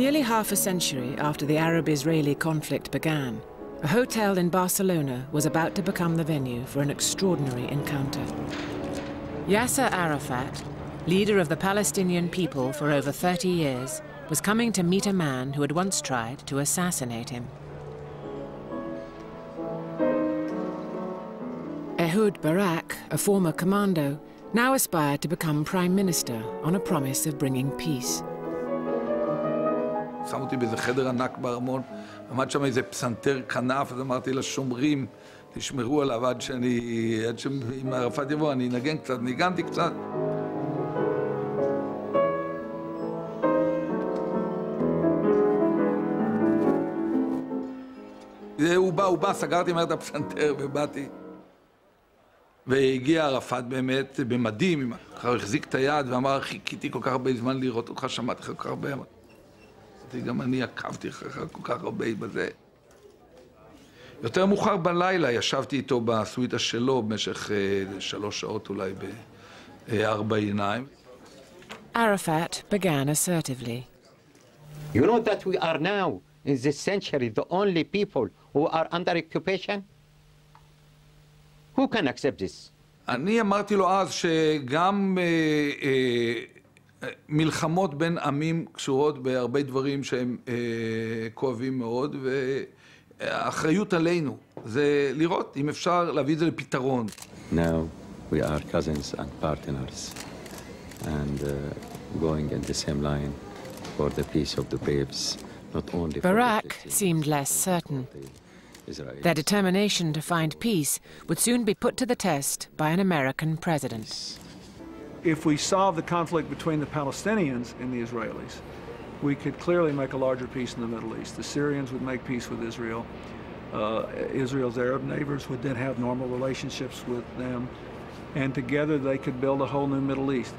Nearly half a century after the Arab-Israeli conflict began, a hotel in Barcelona was about to become the venue for an extraordinary encounter. Yasser Arafat, leader of the Palestinian people for over 30 years, was coming to meet a man who had once tried to assassinate him. Ehud Barak, a former commando, now aspired to become prime minister on a promise of bringing peace. שם אותי באיזה חדר ענק בארמון, עמד שם איזה פסנתר כנף, אז אמרתי לשומרים, תשמרו עליו עד שאם ערפאת יבוא, אני אנגן קצת, ניגנתי קצת. הוא בא, סגרתי מהר את הפסנתר ובאתי. והגיע ערפאת באמת במדים, אחר החזיק את היד ואמר, חיכיתי כל כך הרבה זמן לראות אותך, שמעתי לך כל כך הרבה. גם אני עקבתי אחריך כל כך הרבה בזה. יותר מאוחר בלילה ישבתי איתו בסוויטה שלו במשך 3 שעות אולי בארבע עיניים. Arafat began assertively. You know that we are now, in this century, the only people who are under occupation? Who can accept this? אני אמרתי לו אז שגם מלחמות בין עמים קשורות בהרבה דברים שהם כואבים מאוד, והאחריות עלינו זה לראות אם אפשר להביא את זה לפתרון. Now we are cousins and partners and going in the same line for the peace of the waves, not only Barak seemed less certain. Their determination to find peace would soon be put to the test by an American president. If we solve the conflict between the Palestinians and the Israelis, we could clearly make a larger peace in the Middle East. The Syrians would make peace with Israel. Israel's Arab neighbors would then have normal relationships with them. And together they could build a whole new Middle East.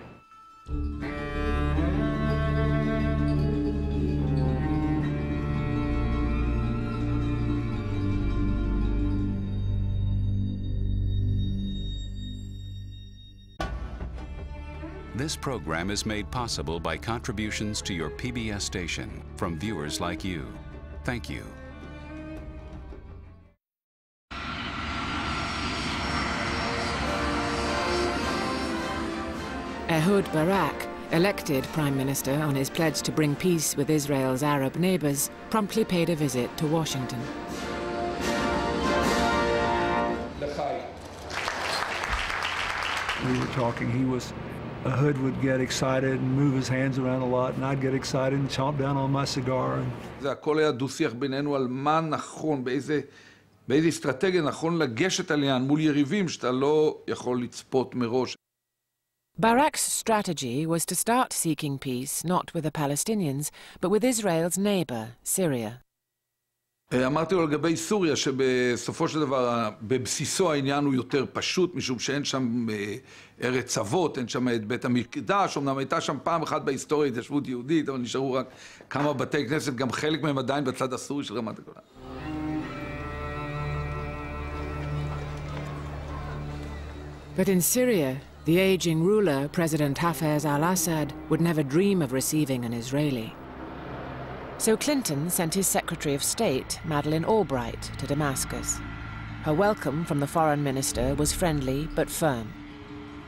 This program is made possible by contributions to your PBS station from viewers like you. Thank you. Ehud Barak, elected prime minister on his pledge to bring peace with Israel's Arab neighbors, promptly paid a visit to Washington. We were talking, Ehud would get excited and move his hands around a lot, and I'd get excited and chomp down on my cigar. זה הכל היה דו-שיח בינינו על מה נכון, באיזה אסטרטגיה נכון לגשת עליהן מול יריבים שאתה לא יכול לצפות מראש. Barak's strategy was to start seeking peace not with the Palestinians, but with Israel's neighbor, Syria. אמרתי לו לגבי סוריה, שבסופו של דבר, בבסיסו העניין הוא יותר פשוט, משום שאין שם ארץ אבות, אין שם את בית המקדש, אמנם הייתה שם פעם אחת בהיסטוריה התיישבות יהודית, אבל נשארו רק כמה בתי כנסת, גם חלק מהם עדיין בצד הסורי של רמת הגולן. But in Syria, the aging ruler, President Hafez al-Assad, would never dream of receiving an Israeli. So Clinton sent his Secretary of State, Madeleine Albright, to Damascus. Her welcome from the foreign minister was friendly but firm.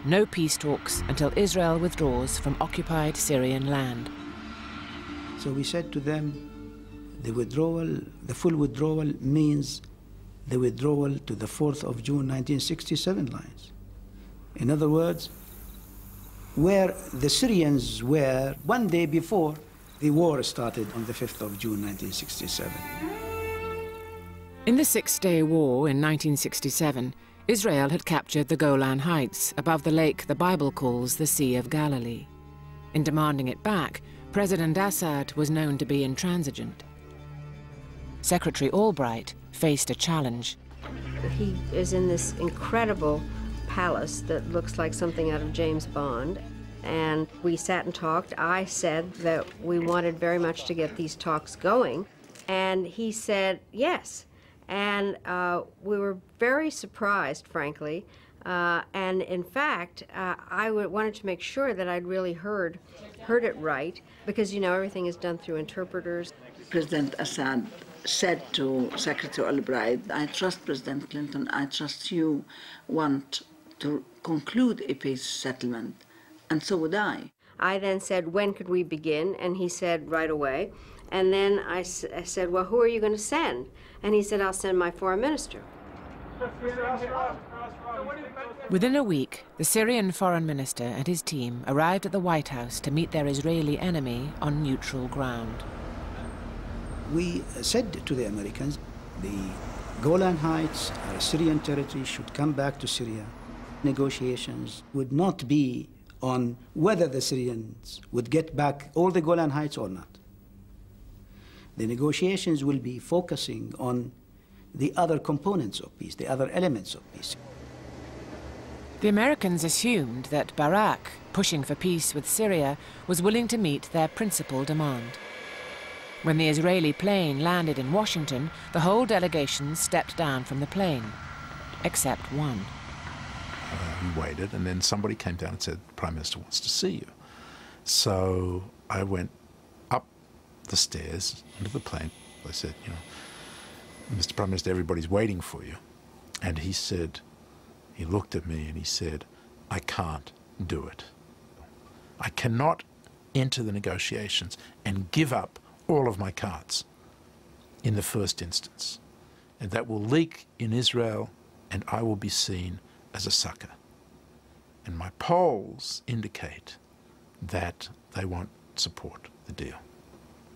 No peace talks until Israel withdraws from occupied Syrian land. So we said to them, the full withdrawal means the withdrawal to the 4th of June 1967 lines. In other words, where the Syrians were 1 day before the war started on the 5th of June 1967. In the Six-Day War in 1967, Israel had captured the Golan Heights above the lake the Bible calls the Sea of Galilee. In demanding it back, President Assad was known to be intransigent. Secretary Albright faced a challenge. He is in this incredible palace that looks like something out of James Bond. And we sat and talked. I said that we wanted very much to get these talks going. And he said yes. And we were very surprised, frankly, And in fact, I wanted to make sure that I'd really heard it right, because, you know, everything is done through interpreters. President Assad said to Secretary Albright, I trust President Clinton, I trust you want to conclude a peace settlement, and so would I. I then said, when could we begin? And he said, right away. And then I said, well, who are you going to send? And he said, I'll send my foreign minister. Within a week, the Syrian foreign minister and his team arrived at the White House to meet their Israeli enemy on neutral ground. We said to the Americans, the Golan Heights are Syrian territory, should come back to Syria. Negotiations would not be on whether the Syrians would get back all the Golan Heights or not. The negotiations will be focusing on the other components of peace, the other elements of peace. The Americans assumed that Barak, pushing for peace with Syria, was willing to meet their principal demand. When the Israeli plane landed in Washington, the whole delegation stepped down from the plane, except one. We waited, and then somebody came down and said, the Prime Minister wants to see you. So I went up the stairs into the plane. I said, you know, Mr. Prime Minister, everybody's waiting for you. And he said, he looked at me and he said, I can't do it. I cannot enter the negotiations and give up all of my cards in the first instance. And that will leak in Israel, and I will be seen as a sucker. And my polls indicate that they won't support the deal.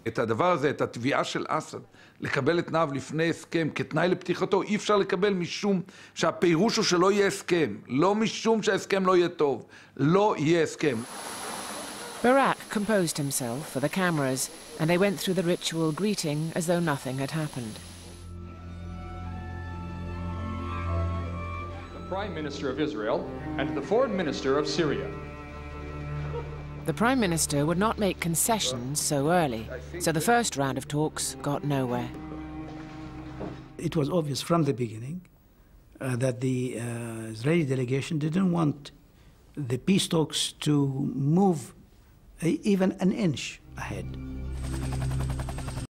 את הדבר הזה, את התביעה של אסד, לקבל את תנאיו לפני הסכם כתנאי לפתיחתו, אי אפשר לקבל משום שהפירוש הוא שלא יהיה הסכם. לא משום שההסכם לא יהיה טוב. לא יהיה הסכם. Barak composed himself for the cameras, and they went through the ritual greeting as though nothing had happened. The Prime Minister of Israel and the Foreign Minister of Syria. The Prime Minister would not make concessions so early, so the first round of talks got nowhere. It was obvious from the beginning that the Israeli delegation didn't want the peace talks to move even an inch ahead.